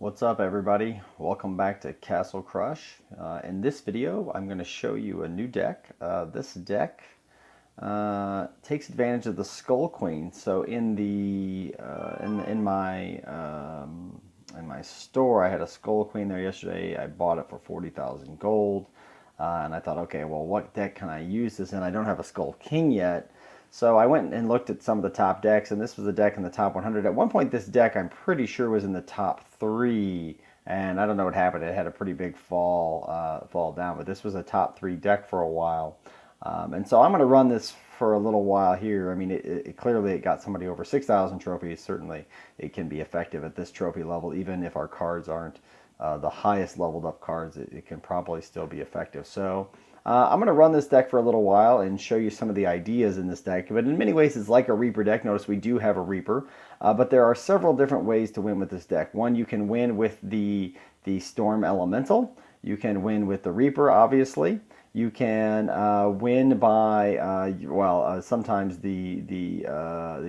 What's up, everybody? Welcome back to Castle Crush. In this video, I'm going to show you a new deck. This deck takes advantage of the Skull Queen. So in my store, I had a Skull Queen there yesterday. I bought it for 40,000 gold, and I thought, okay, well, what deck can I use this in? I don't have a Skull King yet. So I went and looked at some of the top decks, and this was a deck in the top 100. At one point, this deck, I'm pretty sure, was in the top 3, and I don't know what happened. It had a pretty big fall down, but this was a top 3 deck for a while. And so I'm going to run this for a little while here. I mean, clearly it got somebody over 6,000 trophies. Certainly it can be effective at this trophy level, even if our cards aren't the highest leveled up cards. It can probably still be effective. So I'm going to run this deck for a little while and show you some of the ideas in this deck. But in many ways, it's like a Reaper deck. Notice we do have a Reaper, but there are several different ways to win with this deck. One, you can win with the Storm Elemental. You can win with the Reaper, obviously. You can win by sometimes the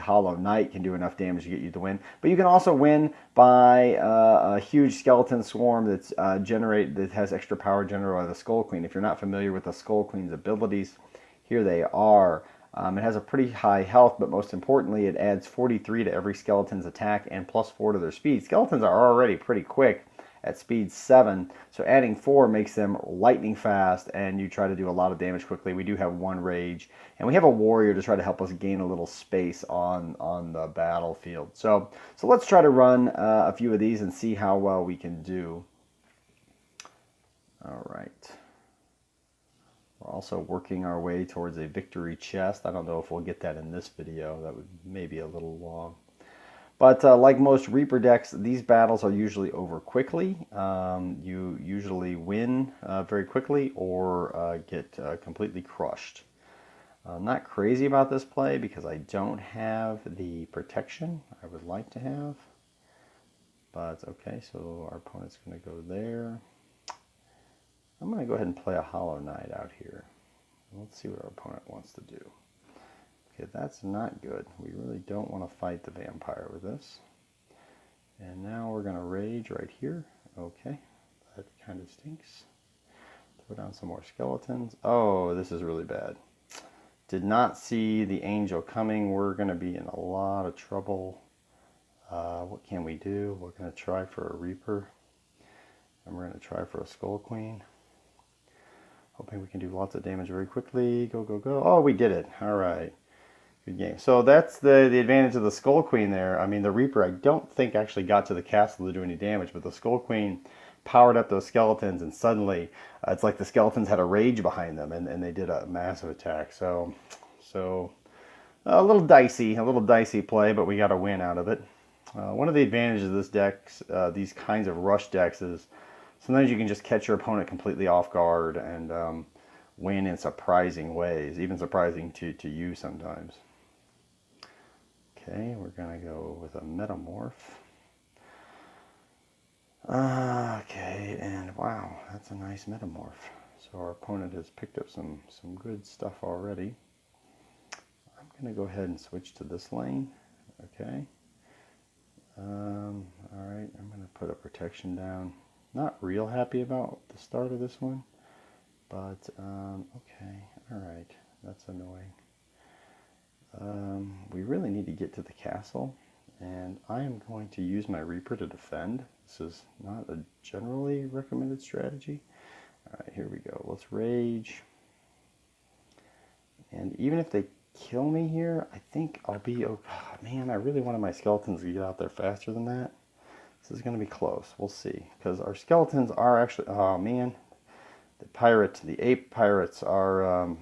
Hollow Knight can do enough damage to get you to win, but you can also win by a huge skeleton swarm that has extra power generated by the Skull Queen. If you're not familiar with the Skull Queen's abilities, here they are. It has a pretty high health, but most importantly, it adds 43 to every skeleton's attack and plus 4 to their speed. Skeletons are already pretty quick at speed 7, so adding 4 makes them lightning fast, and you try to do a lot of damage quickly. We do have 1 rage, and we have a warrior to try to help us gain a little space on the battlefield. So let's try to run a few of these and see how well we can do. All right. We're also working our way towards a victory chest. I don't know if we'll get that in this video. That would maybe a little long. But like most Reaper decks, these battles are usually over quickly. You usually win very quickly or get completely crushed. I'm not crazy about this play because I don't have the protection I would like to have. But okay, so our opponent's going to go there. I'm going to go ahead and play a Hollow Knight out here. Let's see what our opponent wants to do. Okay, that's not good. We really don't want to fight the vampire with this. And now we're going to rage right here. Okay, that kind of stinks. Throw down some more skeletons. Oh, this is really bad. Did not see the angel coming. We're going to be in a lot of trouble. What can we do? We're going to try for a Reaper. And we're going to try for a Skull Queen. Hoping we can do lots of damage very quickly. Go, go, go. Oh, we did it. All right. Good game. So that's the advantage of the Skull Queen there. I mean, the Reaper, I don't think actually got to the castle to do any damage, but the Skull Queen powered up those skeletons, and suddenly it's like the skeletons had a rage behind them, and they did a massive attack. So a little dicey play, but we got a win out of it. One of the advantages of this deck, these kinds of rush decks, is sometimes you can just catch your opponent completely off guard and win in surprising ways, even surprising to you sometimes. Okay, we're going to go with a Metamorph. Okay, and wow, that's a nice Metamorph. So our opponent has picked up some good stuff already. I'm going to go ahead and switch to this lane. Okay. Alright, I'm going to put a protection down. Not real happy about the start of this one, but okay, alright, that's annoying. We really need to get to the castle, and I am going to use my Reaper to defend. This is not a generally recommended strategy. Alright, here we go. Let's rage. And even if they kill me here, I think I'll be... Oh, man, I really wanted my skeletons to get out there faster than that. This is going to be close. We'll see. Because our skeletons are actually... Oh, man. The ape pirates are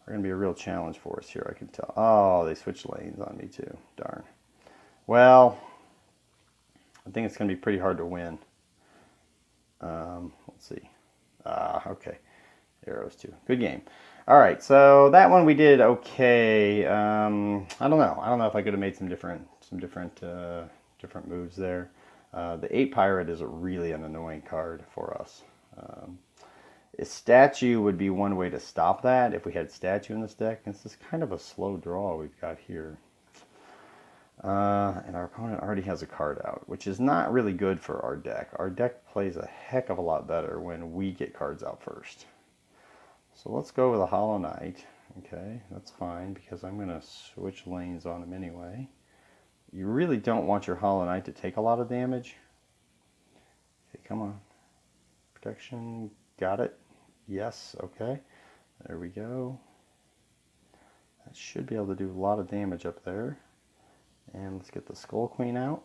going to be a real challenge for us here, I can tell. Oh, they switched lanes on me too. Darn. Well, I think it's going to be pretty hard to win. Let's see. Okay. Arrows too. Good game. All right, so that one we did okay. I don't know. I don't know if I could have made some different moves there. The ape pirate is really an annoying card for us. A statue would be one way to stop that if we had statue in this deck. This is kind of a slow draw we've got here. And our opponent already has a card out, which is not really good for our deck. Our deck plays a heck of a lot better when we get cards out first. So let's go with a Hollow Knight. Okay, that's fine because I'm going to switch lanes on him anyway. You really don't want your Hollow Knight to take a lot of damage. Okay, come on. Protection, got it. Yes, okay. There we go. That should be able to do a lot of damage up there. And let's get the Skull Queen out.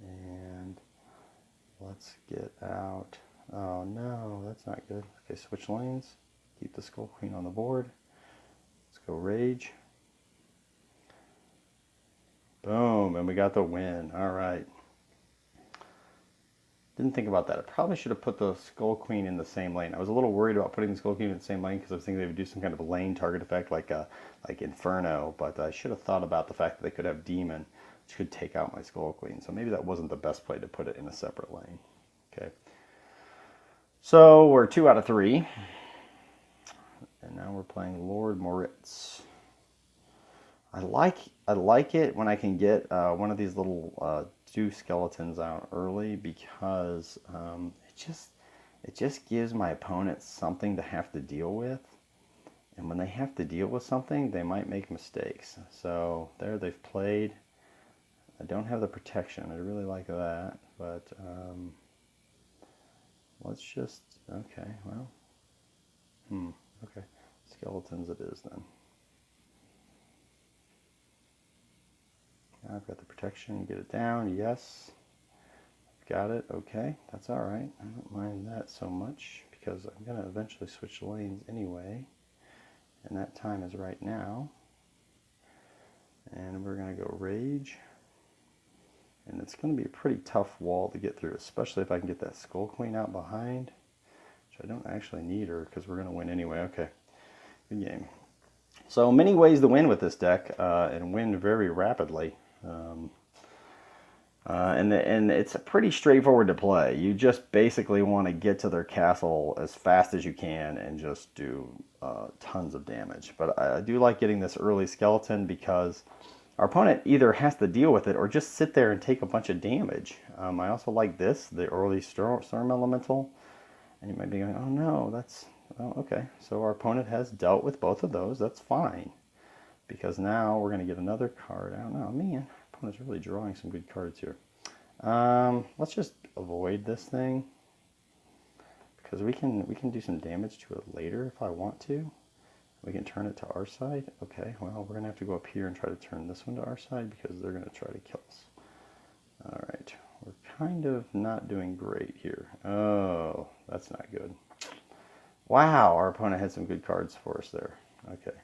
And let's get out. Oh no, that's not good. Okay, switch lanes. Keep the Skull Queen on the board. Let's go Rage. Boom, and we got the win. All right. Didn't think about that. I probably should have put the Skull Queen in the same lane. I was a little worried about putting the Skull Queen in the same lane because I was thinking they would do some kind of a lane target effect like Inferno, but I should have thought about the fact that they could have Demon, which could take out my Skull Queen. So maybe that wasn't the best play to put it in a separate lane. Okay. So we're 2 out of 3. And now we're playing Lord Moritz. I like it when I can get one of these little 2 skeletons out early because it just gives my opponent something to have to deal with. And when they have to deal with something, they might make mistakes. So there they've played. I don't have the protection. I really like that. But let's just, okay, well, okay. Skeletons it is then. I've got the protection, get it down, yes. Got it, okay, that's all right. I don't mind that so much because I'm gonna eventually switch lanes anyway. And that time is right now. And we're gonna go Rage. And it's gonna be a pretty tough wall to get through, especially if I can get that Skull Queen out behind, which I don't actually need her because we're gonna win anyway. Okay, good game. So many ways to win with this deck and win very rapidly. And it's pretty straightforward to play. You just basically want to get to their castle as fast as you can and just do tons of damage. But I do like getting this early skeleton because our opponent either has to deal with it or just sit there and take a bunch of damage. I also like this, the early Storm Elemental. And you might be going, oh no, that's, oh, okay. So our opponent has dealt with both of those. That's fine. Because now we're going to get another card out. Oh man, opponent's really drawing some good cards here. Let's just avoid this thing because we can do some damage to it later if I want to. We can turn it to our side. Okay, well we're gonna have to go up here and try to turn this one to our side because they're gonna try to kill us. All right, we're kind of not doing great here. Oh, that's not good. Wow, our opponent had some good cards for us there. Okay.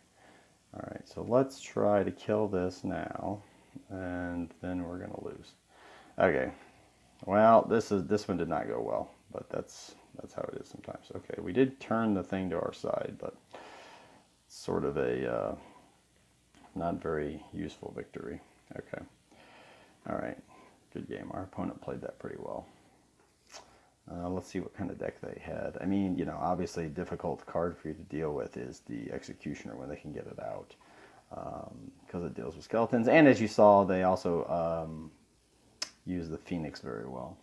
All right, so let's try to kill this now, and then we're gonna lose. Okay, well, this one did not go well, but that's how it is sometimes. Okay, we did turn the thing to our side, but it's sort of a not very useful victory. Okay, all right, good game. Our opponent played that pretty well. Let's see what kind of deck they had. I mean, you know, obviously a difficult card for you to deal with is the Executioner when they can get it out. Because it deals with skeletons. And as you saw, they also use the Phoenix very well.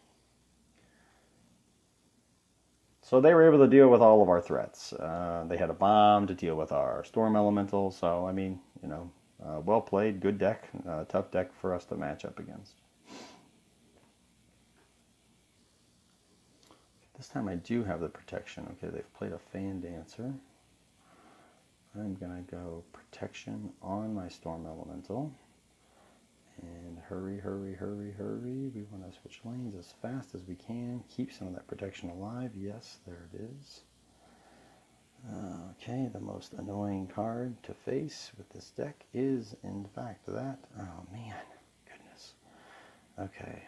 So they were able to deal with all of our threats. They had a bomb to deal with our Storm Elemental. So, I mean, you know, well played, good deck, tough deck for us to match up against. This time I do have the protection. Okay, they've played a Fan Dancer. I'm going to go protection on my Storm Elemental. And hurry, hurry, hurry, hurry. We want to switch lanes as fast as we can. Keep some of that protection alive. Yes, there it is. Okay, the most annoying card to face with this deck is, in fact, that. Oh, man. Goodness. Okay.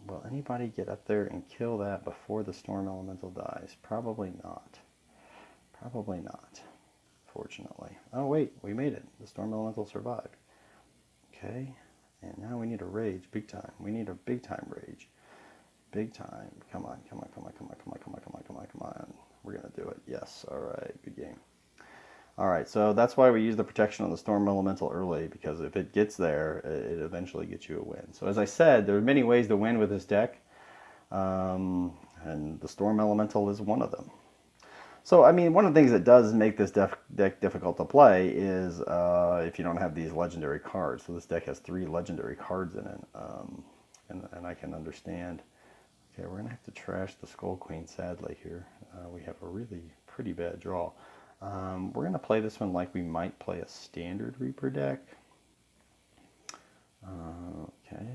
Will anybody get up there and kill that before the Storm Elemental dies? Probably not. Probably not. Fortunately. Oh, wait. We made it. The Storm Elemental survived. Okay. And now we need a rage big time. We need a big time rage. Big time. Come on, come on, come on, come on, come on, come on, come on, come on, come on. We're going to do it. Yes. All right. Good game. All right, so that's why we use the protection on the Storm Elemental early, because if it gets there, it eventually gets you a win. So as I said, there are many ways to win with this deck, and the Storm Elemental is one of them. So, I mean, one of the things that does make this deck difficult to play is if you don't have these legendary cards. So this deck has 3 legendary cards in it, and I can understand. Okay, we're going to have to trash the Skull Queen, sadly, here. We have a really pretty bad draw. We're going to play this one like we might play a standard Reaper deck. Okay.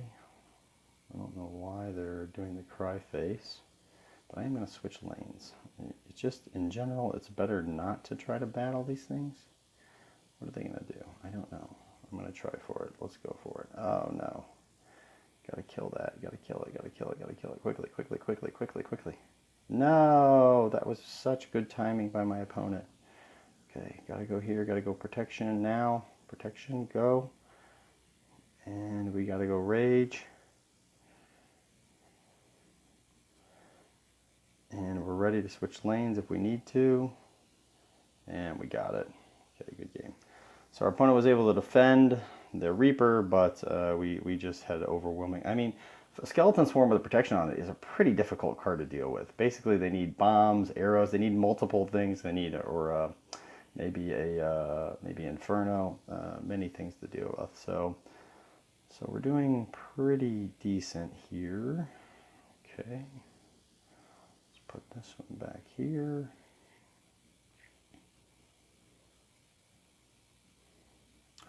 I don't know why they're doing the cry face, but I am going to switch lanes. It's just, in general, it's better not to try to battle these things. What are they going to do? I don't know. I'm going to try for it. Let's go for it. Oh, no. Gotta kill that. Gotta kill it. Gotta kill it. Gotta kill it. Quickly, quickly, quickly, quickly, quickly. No! That was such good timing by my opponent. Okay, gotta go here, gotta go protection now. Protection, go. And we gotta go rage. And we're ready to switch lanes if we need to. And we got it. Okay, good game. So our opponent was able to defend the Reaper, but we just had overwhelming. I mean, Skeleton Swarm with a protection on it is a pretty difficult card to deal with. Basically, they need bombs, arrows, they need multiple things. They need, or maybe Inferno, many things to deal with. So we're doing pretty decent here. Okay, let's put this one back here.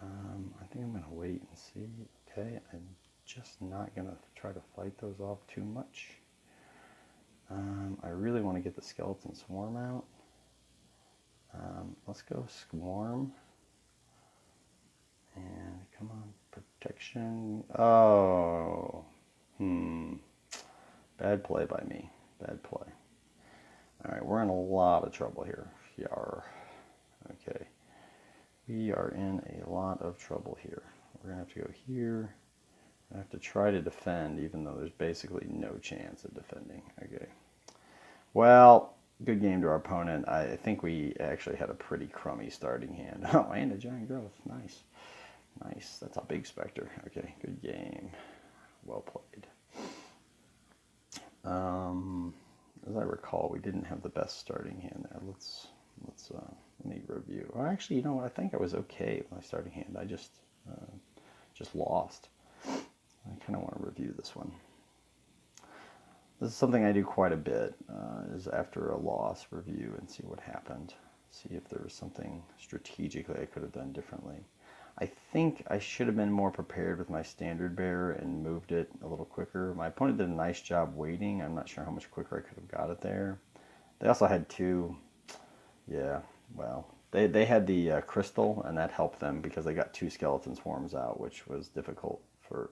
I think I'm going to wait and see. Okay, I'm just not going to try to fight those off too much. I really want to get the Skeleton Swarm out. Let's go Swarm. And come on, protection. Oh, bad play by me. Bad play. All right, we're in a lot of trouble here. Yar. Okay. We are in a lot of trouble here. We're going to have to go here. I have to try to defend, even though there's basically no chance of defending. Okay. Well, good game to our opponent. I think we actually had a pretty crummy starting hand. Oh, and a giant growth. Nice. Nice. That's a big Spectre. Okay, good game. Well played. As I recall, we didn't have the best starting hand there. Let me review. Well, actually, you know what? I think I was okay with my starting hand. I just lost. I kind of want to review this one. This is something I do quite a bit, is after a loss, review and see what happened. See if there was something strategically I could have done differently. I think I should have been more prepared with my standard bearer and moved it a little quicker. My opponent did a nice job waiting. I'm not sure how much quicker I could have got it there. They also had 2, yeah, well, they had the crystal, and that helped them because they got 2 skeleton swarms out, which was difficult for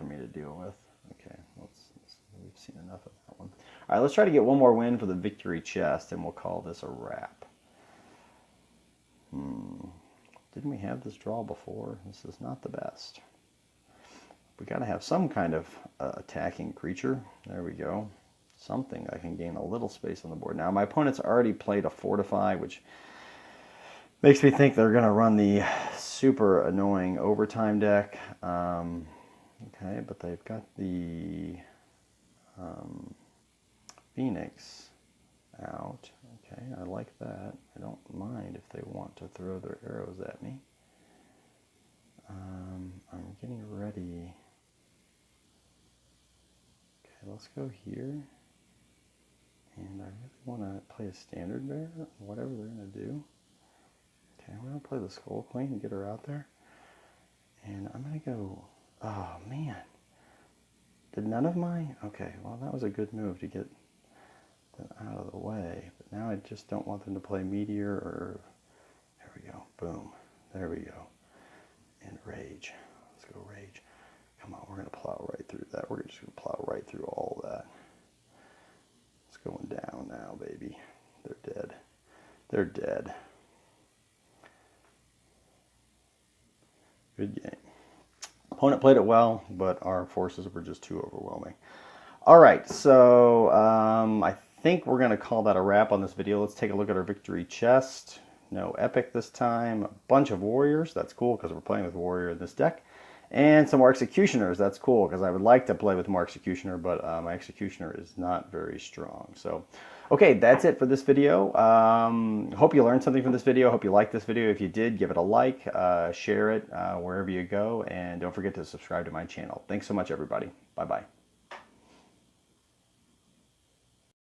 me to deal with. Okay, we've seen enough of that one. All right, let's try to get one more win for the victory chest, and we'll call this a wrap. Didn't we have this draw before? This is not the best. We got to have some kind of attacking creature. There we go. Something I can gain a little space on the board. Now, my opponent's already played a Fortify, which makes me think they're going to run the super annoying Overtime deck. Okay, but they've got the Phoenix out. Okay, I like that. I don't mind if they want to throw their arrows at me. I'm getting ready. Okay, let's go here. And I really want to play a standard bear, whatever they're going to do. Okay, we're going to play the Skull Queen and get her out there. And I'm going to go, oh man. Did none of my, okay, well that was a good move to get them out of the way. But now I just don't want them to play Meteor or, there we go, boom. There we go. And Rage. Let's go Rage. Come on, we're going to plow right through that. We're just going to plow right through all of that. It's going down now, baby. They're dead. They're dead. Good game. Opponent played it well, but our forces were just too overwhelming. All right, so I think we're going to call that a wrap on this video. Let's take a look at our victory chest. No Epic this time. A bunch of Warriors. That's cool because we're playing with Warrior in this deck. And some more Executioners. That's cool because I would like to play with more Executioner, but my Executioner is not very strong. So, okay, that's it for this video. Hope you learned something from this video. Hope you liked this video. If you did, give it a like, share it wherever you go, and don't forget to subscribe to my channel. Thanks so much, everybody. Bye-bye.